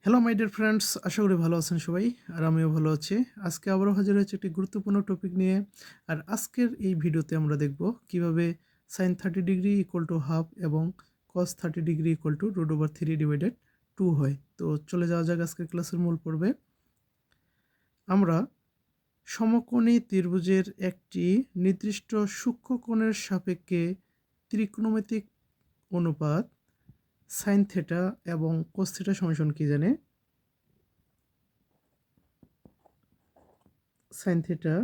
Hello my dear friends, আশা করি ভালো আছেন সবাই। আর আমিও ভালো আছি। আজকে আবারও হাজির হয়েছে একটি গুরুত্বপূর্ণ টপিক নিয়ে। আর আজকের এই ভিডিওতে আমরা দেখব কিভাবে sine 30 degree equal to half এবং কস 30 ডিগ্রি ইকুয়াল টু √3/2 হয়। তো চলে যাওয়া যাক আজকের ক্লাসের মূল পর্বে। আমরা সমকোণী ত্রিভুজের একটি নির্দিষ্ট সূক্ষ্মকোণের সাপেক্ষে ত্রিকোণমিতিক অনুপাত সাইন থেটা এবং কোস থেটা সমান কি জানে? সাইন থিটা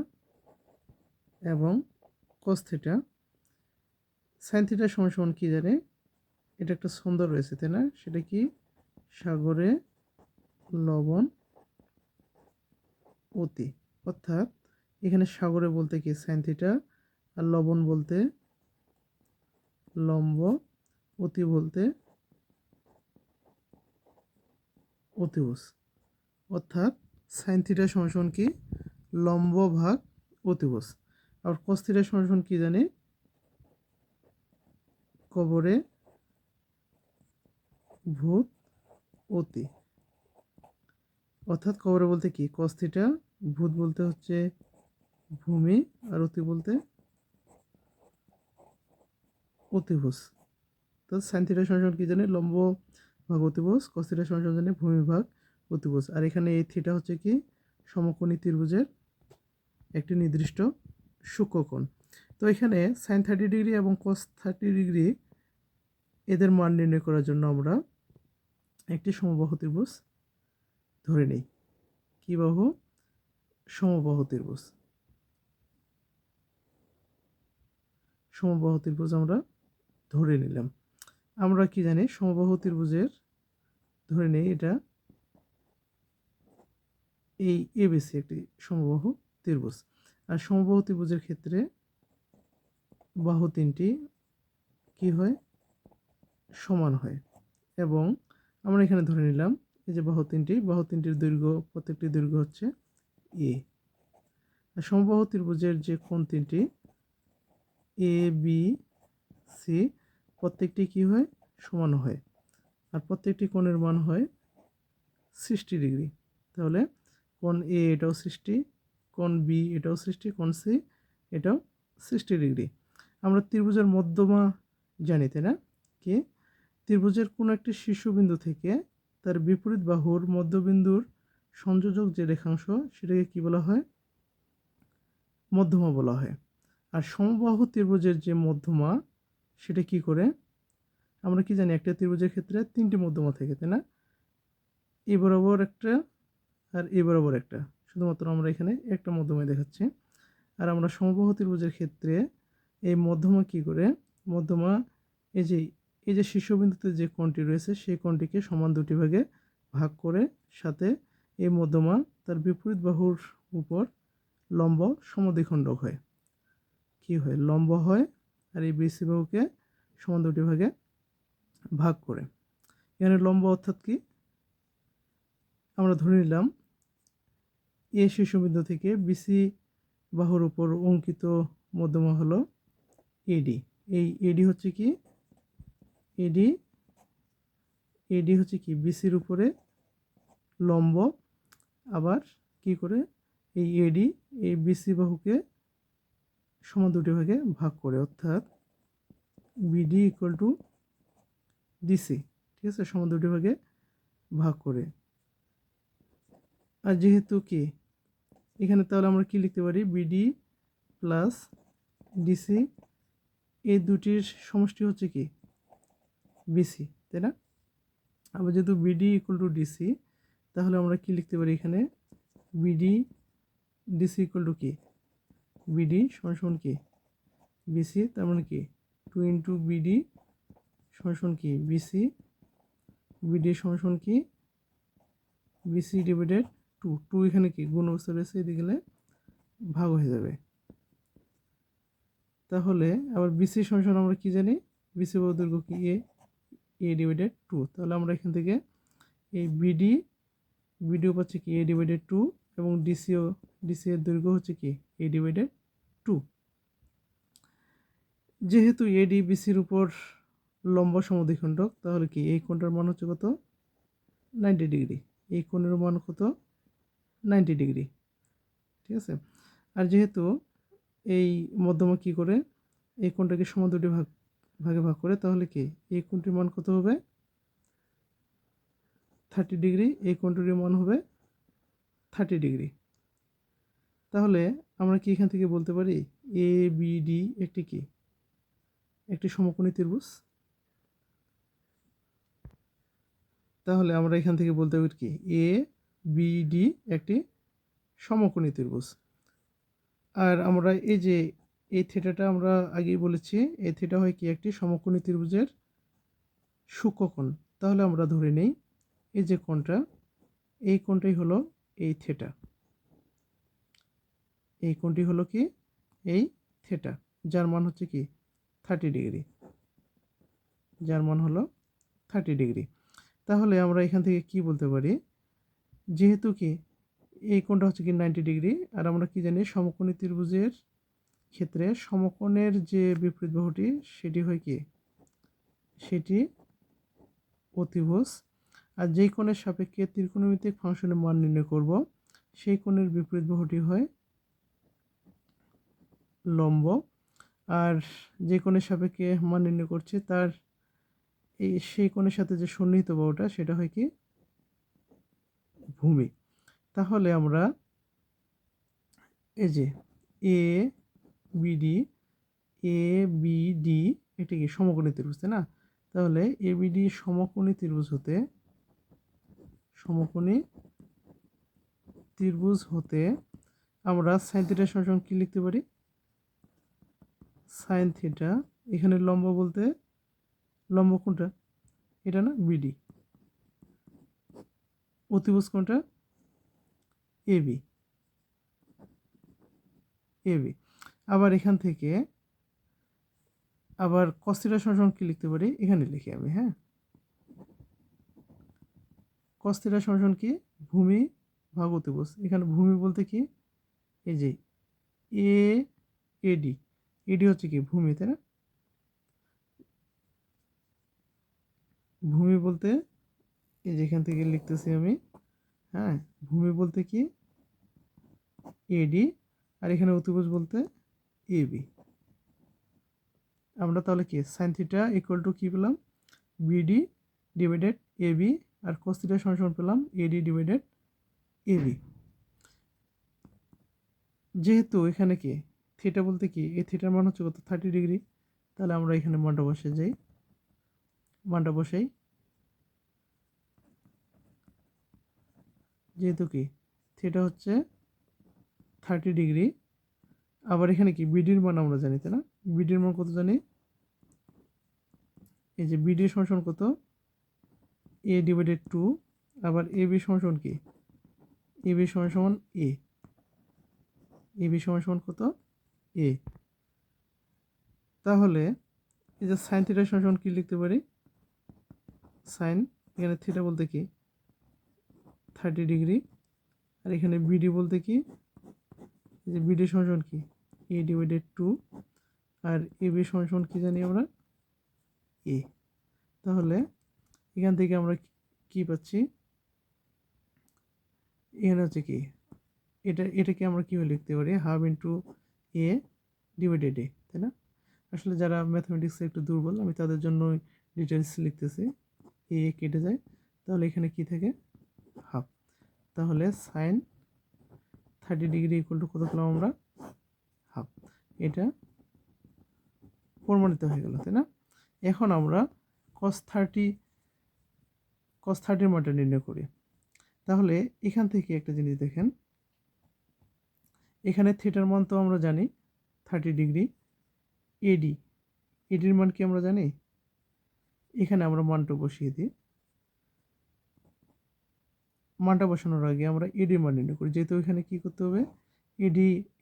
এবং কস থিটা। সাইন থিটা সমান সমান কি জানে? এটা একটা ছন্দ রয়েছে, তাই না? সেটা কি? সাগরে লবণ অতি। অর্থাৎ এখানে সাগরে বলতে কি সাইন থিটা, আর লবণ বলতে লম্ব, অতি বলতে অতিভুজ। অর্থাৎ সাইন থিটা সমান সমান কি? লম্ব ভাগ অতিভুজ। আর কস থিটা সমান সমান কি জানি? কবরে ভূত অতি। অর্থাৎ কবরে বলতে কি? কস থিটা, ভূত বলতে হচ্ছে ভূমি, আর অতি বলতে অতিভুজ। তো সাইন থিটা সমান কি জানি? লম্ব ভাগ অতিভুজ। কস থিটা সমান জানি ভূমি ভাগ অতিভুজ। আর এখানে এই থিটা হচ্ছে কি? সমকোণী ত্রিভুজের একটি নির্দিষ্ট সূক্ষ্মকোণ। তো এখানে সাইন 30 ডিগ্রি এবং কস 30 ডিগ্রি এদের মান নির্ণয় করার জন্য আমরা একটি সমবাহু ত্রিভুজ ধরে নিই। কি বাহু? সমবাহু ত্রিভুজ। সমবাহু ত্রিভুজ আমরা ধরে নিলাম। আমরা কি জানি? সমবাহু ত্রিভুজের ধরে নেই এটা এই এবিসি একটি সমবাহু ত্রিভুজ। আর সমবাহু ত্রিভুজের ক্ষেত্রে বাহু তিনটি কি হয়? সমান হয়। এবং আমরা এখানে ধরে নিলাম এই যে বাহু তিনটির দৈর্ঘ্য, প্রত্যেকটি দৈর্ঘ্য হচ্ছে এ। আর সমবাহু ত্রিভুজের যে কোণ তিনটি এ বি সি, প্রত্যেকটি কি হয়? সমান হয়। আর প্রত্যেকটি কোণের মান হয় 60 ডিগ্রি। তাহলে কোণ এ এটাও 60, কোণ বি এটাও 60, কোণ সি এটাও 60 ডিগ্রি। আমরা ত্রিভুজের মধ্যমা জানি, তাই না? কি? ত্রিভুজের কোনো একটি শীর্ষবিন্দু থেকে তার বিপরীত বাহুর মধ্যবিন্দুর সংযোজক যে রেখাংশ, সেটাকে কি বলা হয়? মধ্যমা বলা হয়। আর সমবাহু ত্রিভুজের যে মধ্যমা, সেটা কি করে? আমরা কি জানি? একটা ত্রিভুজের ক্ষেত্রে তিনটি মধ্যমা থাকে, তাই না? এ বরাবর একটা, আর এ বরাবর একটা। শুধুমাত্র আমরা এখানে একটা মধ্যমা দেখাচ্ছি। আর আমরা সমবাহু ত্রিভুজের ক্ষেত্রে এই মধ্যমা কি করে? মধ্যমা এই যে এই যে শীর্ষবিন্দুতে যে কোণটি রয়েছে, সেই কোণটিকে সমান দুটি ভাগে ভাগ করে সাথে এই মধ্যমা তার বিপরীত বাহুর উপর লম্ব সমদ্বিখণ্ডক হয়। কি হয়? লম্ব হয়। আর এই বিসি বাহুকে সমান দুটি ভাগে ভাগ করে। এখানে লম্ব অর্থাৎ কি? আমরা ধরে নিলাম এ শীর্ষবিন্দু থেকে বিসি বাহুর উপর অঙ্কিত মধ্যমা হলো এডি। এই এডি হচ্ছে কি? এডি এডি হচ্ছে কি? বিসির উপরে লম্ব। আবার কি করে? এই এডি এই বিসি বাহুকে সমান দুটি ভাগে ভাগ করে, অর্থাৎ বিডি ইকুয়াল টু ডিসি। ঠিক আছে? সমান দুটি ভাগে ভাগ করে। আর যেহেতু কি এখানে, তাহলে আমরা কি লিখতে পারি? বিডি প্লাস ডিসি, এই দুটির সমষ্টি হচ্ছে কি? বিসি, তাই না? আবার যেহেতু বিডি ইকুয়াল টু ডিসি, তাহলে আমরা কি লিখতে পারি এখানে? বিডি ডিসি ইকুয়াল টু কি? বিডি সমান সমান কি? বিসি। তার মানে কি? 2 ইন্টু বিডি সমান সমান কি? বিসি। বিডি সমান সমান কি? BC divided 2। 2 এখানে কি গুণ অবস্থা রয়েছে, এদিকে গেলে ভাগ হয়ে যাবে। তাহলে আবার বিসি সমান সমান আমরা কি জানি? বিসি বাহুর দৈর্ঘ্য কি? এ ডিভাইডেড 2। তাহলে আমরা এখান থেকে এই বিডিও পাচ্ছি কি? এ ডিভাইডেড 2। এবং ডিসি এর দৈর্ঘ্য হচ্ছে কি? এ ডিভাইডেড 2। যেহেতু এডি বিসির উপর লম্ব সমদ্বিখণ্ডক, তাহলে কি এই কোণটার মান হচ্ছে কত? 90 ডিগ্রি। এই কোণের মান কত? 90 ডিগ্রি। ঠিক আছে। আর যেহেতু এই মধ্যমা কি করে এই কোণটাকে সমান দুটি ভাগে ভাগ করে, তাহলে কি এই কোণটির মান কত হবে? 30 ডিগ্রি। এই কোণটির মান হবে 30 ডিগ্রি। তাহলে আমরা কি এখান থেকে বলতে পারি এ বি ডি একটি কি? একটি সমকোণী ত্রিভুজ। তাহলে আমরা এখান থেকে বলতে পারি কি এ বি ডি একটি সমকোণী ত্রিভুজ। আর আমরা এই যে এই থিটাটা আমরা আগেই বলেছি, এই থিটা হয় কি একটি সমকোণী ত্রিভুজের সূক্ষ্মকোণ। তাহলে আমরা ধরে নেই এই যে কোণটা, এই কোণটাই হলো এই থিটা। এই কোণটি হলো কি এই থিটা, যার মান হচ্ছে কি 30 ডিগ্রি, যার মান হলো 30 ডিগ্রি। তাহলে আমরা এখান থেকে কি বলতে পারি, যেহেতু কি এই কোণটা হচ্ছে কি 90 ডিগ্রি, আর আমরা কি জানি সমকোণী ত্রিভুজের ক্ষেত্রে সমকোণের যে বিপরীত বাহুটি সেটি হয় কি, সেটি অতিভুজ। আর যেই কোণের সাপেক্ষে ত্রিকোণমিতিক ফাংশনের মান নির্ণয় করব সেই কোণের বিপরীত বাহুটি হয় লম্ব। আর যে কোণের সাপেক্ষে মান নির্ণয় করছে তার সেই কোণের সাথে যে সন্নিহিত বাহুটা সেটা হয় কি ভূমি। তাহলে আমরা এই যে এ বিডি, এ বিডি এটা কি সমকোণী ত্রিভুজ, তাই না? তাহলে এ বিডি সমকোণী ত্রিভুজ হতে, সমকোণী ত্রিভুজ হতে আমরা সাইন থিটা সমান কি লিখতে পারি? সাইন থিটা, এখানে লম্ব বলতে লম্ব কোনটা? এটা না, বিডি। অতিভুজ কোনটা? AB, AB. আবার এখান থেকে আবার কস থিটা সমান কি লিখতে পারি? এখানে লিখি আমি, হ্যাঁ। কস থিটা সমান কি ভূমি ভাগ অতিভুজ। এখানে ভূমি বলতে কি এই যে এ এডি, এডি হচ্ছে কি ভূমি, তাই না? ভূমি বলতে এই যেখান থেকে লিখতেছি আমি, হ্যাঁ। ভূমি বলতে কি এডি, আর এখানে অতিভুজ বলতে এবি। আমরা তাহলে কি সাইন থিটা ইকুয়াল টু কি পেলাম? বিডি ডিভাইডেড এবি, আর কস থিটা সমান পেলাম এডি ডিভাইডেড এবি। যেহেতু এখানে কি থিটা বলতে কি এই থিটার মান হচ্ছে কত 30 ডিগ্রি, তাহলে আমরা এখানে মানটা বসে যাই, মানটা বসাই। যেহেতু কি থিটা হচ্ছে 30 ডিগ্রি, আবার এখানে কি বিডির মান আমরা জানি, তাই না? বিডির মান কত জানি? এই যে বিডি সমান কত? এ ডিভাইডেড 2। আবার এ বি সমান কি? এ বি সমান এ, এ বি সমান কত? এ। তাহলে এই যে সাইন থিটা সমান কি লিখতে পারি? সাইন, এখানে থিটা বলতে কি 30 ডিগ্রি, আর এখানে বিডি বলতে কি এই যে বিডি সমান কি এ ডিভাইডেড 2, আর এ বি সমান কি জানি আমরা? এ। তাহলে এখান থেকে আমরা কি পাচ্ছি? এখানে হচ্ছে কি এটাকে আমরা কীভাবে লিখতে পারি? হাফ ইন্টু এ ডিভাইডেড এ, তাই না? আসলে যারা ম্যাথমেটিক্সে একটু দুর্বল আমি তাদের জন্য ডিটেলস লিখতেছি। এ কেটে যায়, তাহলে এখানে কি থাকে? হাফ। তাহলে সাইন 30 ডিগ্রি ইকুয়াল টু কত পেলাম আমরা? হাফ। এটা প্রমাণিত হয়ে গেল, তাই না? এখন আমরা কস 30 মানটা নির্ণয় করি। তাহলে এখান থেকে একটা জিনিস দেখেন, এখানে থিটার মান তো আমরা জানি 30 ডিগ্রি। এডি, এডির মান কি আমরা জানি? এখানে আমরা মানটা বসিয়ে দিই। মানটা বসানোর আগে আমরা এডির মান নির্ণয় করি, যেহেতু এখানে কি করতে হবে?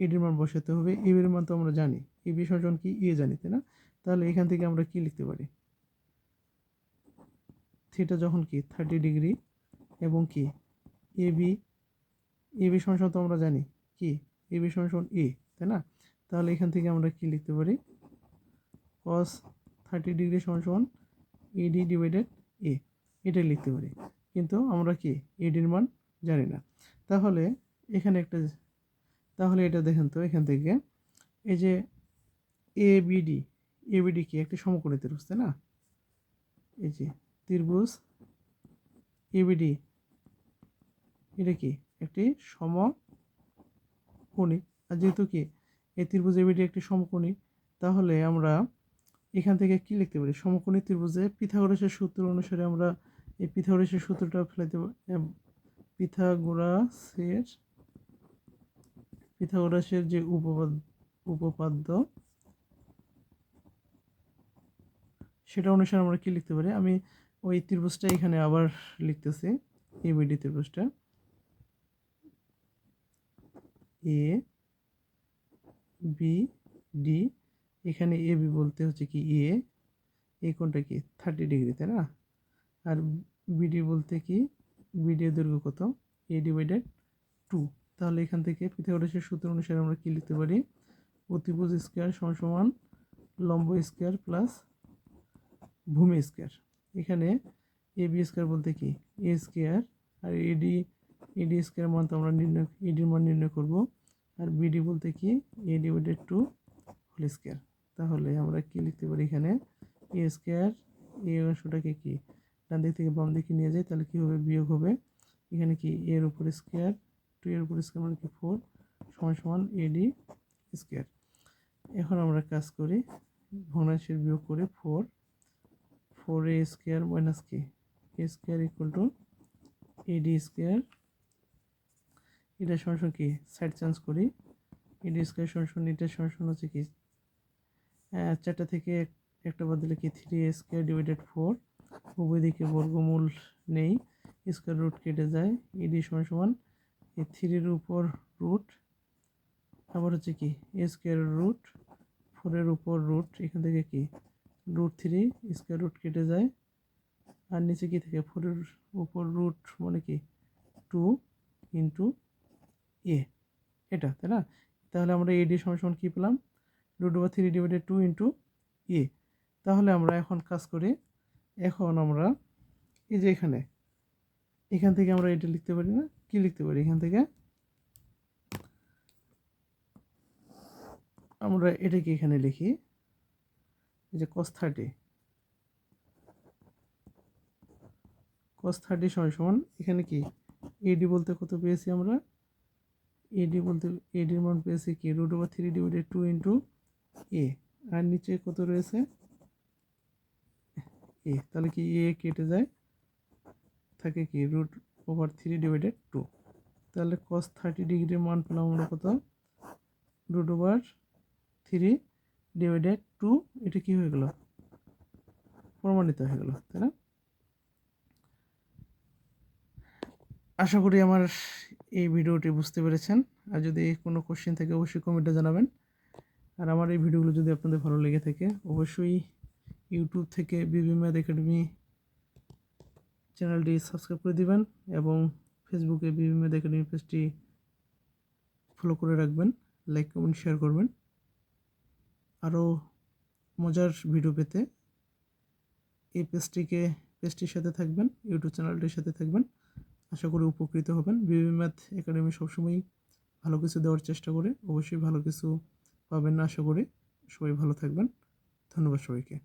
এডির মান বসাতে হবে। এবির মান তো আমরা জানি, এবি সমান কি এ জানি, তাই না? তাহলে এখান থেকে আমরা কি লিখতে পারি? থিটা যখন কি 30 ডিগ্রি এবং কি এবি, এবি সমান তো আমরা জানি কি এবি সমান এ, তাই না? তাহলে এখান থেকে আমরা কি লিখতে পারি? cos 30 ডিগ্রি সমান এডি ডিভাইডেড এ, এটাই লিখতে পারি। কিন্তু আমরা কি এডির মান জানি না। তাহলে এখানে একটা, তাহলে এটা দেখেন তো এখান থেকে এই যে এবিডি, এবিডি কি একটি সমকোণী ত্রিভুজ, তাই না? এই যে ত্রিভুজ এবিডি এটা কি একটি সমকোণী। আর যেহেতু কি এই ত্রিভুজ এবিডি একটি সমকোণী, তাহলে আমরা এখান থেকে কি লিখতে পারি? সমকোণী ত্রিভুজে পিথাগোরাসের সূত্র অনুসারে আমরা এই পিথাগোরাসের সূত্রটা ফেলাইতে পিথাগোরাসের যে উপপাদ্য সেটা অনুসারে আমরা কি লিখতে পারি? আমি ওই ত্রিভুজটা এখানে আবার লিখতেছি, এবিডি ত্রিভুজটা এ বি ডি, এখানে এ বি বলতে হচ্ছে কি এই কোণটা কি 30 ডিগ্রি, তাই না? আর বিডি বলতে কি বিডি এর দৈর্ঘ্য কত? a/2। তাহলে এখান থেকে পিথাগোরাসের সূত্র অনুসারে আমরা কি লিখতে পারি? অতিভুজ স্কয়ার সমান লম্ব স্কয়ার প্লাস ভূমি স্কয়ার। এখানে এ বি স্কয়ার বলতে কি A square, R eddy square মান তো আমরা এডির মান নির্ণয় করব। আর বিডি বলতে কি a/2 হোল স্কয়ার। তাহলে আমরা কি লিখতে পারি? এখানে এ স্কয়ার, এই অংশটাকে কি ডান দিক থেকে বাম দিকে নিয়ে যায়, তাহলে কি হবে? বিয়োগ হবে। এখানে কি এর উপর স্কয়ার, 2 এর উপর স্কয়ার মানে কি 4 সমান এডি স্কয়ার। এখন আমরা কাজ করি, ভগ্নাংশের বিয়োগ করে 4a স্কয়ার মাইনাস কি A square equal to AD square. এটা সমান কি সাইড চেঞ্জ করি, এডি স্কয়ার সমান এটা সমান হচ্ছে কি 4টা থেকে একটা বাদ দিলে কি 3a স্কয়ার ডিভাইডেড 4। উভয় দিকে বর্গমূল নেই, স্কয়ার রুট কেটে যায়। এডি সমান এই 3-এর উপর রুট, আবার হচ্ছে কি এ স্কয়ার রুট 4-এর উপর রুট, এখান থেকে কি √3 স্কয়ার রুট কেটে যায়। আর নিচে কি থেকে 4-এর উপর রুট মানে কি 2 ইন্টু এ, এটা, তাই না? তাহলে আমরা এডি সমান কি পেলাম? √3 ডিভাইডেড 2 ইন্টু এ। তাহলে আমরা এখন কাজ করি, এখন আমরা এই যে এখান থেকে আমরা এটা লিখতে পারি না? কি লিখতে পারি? এখান থেকে আমরা এটাকে এখানে লিখি, এই যে cos 30 সমান এখানে কি এডি বলতে কত পেয়েছি আমরা? এডি বলতে এডির মান পেয়েছি কি √3 ডিভাইডেড 2 ইন্টু এ। আর নিচে কত রয়েছে? এ। তাহলে কি এ কেটে যায়, থাকে কি √3 ডিভাইডেড 2। তাহলে cos 30 ডিগ্রির মান পেলাম আমরা কত? √3 ডিভাইডেড 2। এটা কি হয়ে গেল? প্রমাণিত হয়ে গেল, তাই না? আশা করি আমার এই ভিডিওটি বুঝতে পেরেছেন। আর যদি কোনো কোশ্চেন থাকে অবশ্যই কমেন্টে জানাবেন। আর আমার এই ভিডিওগুলো যদি আপনাদের ভালো লেগে থাকে অবশ্যই ইউটিউব থেকে বিবি ম্যাথ একাডেমি চ্যানেলটি সাবস্ক্রাইব করে দিবেন এবং ফেসবুকে বিবি ম্যাথ একাডেমি পেজটি ফলো করে রাখবেন, লাইক কমেন্ট শেয়ার করবেন। আরও মজার ভিডিও পেতে এই পেজটির সাথে থাকবেন, ইউটিউব চ্যানেলটির সাথে থাকবেন। আশা করি উপকৃত হবেন। বিবি ম্যাথ একাডেমি সবসময় ভালো কিছু দেওয়ার চেষ্টা করে, অবশ্যই ভালো কিছু পাবেন না আশা করি। সবাই ভালো থাকবেন। ধন্যবাদ সবাইকে।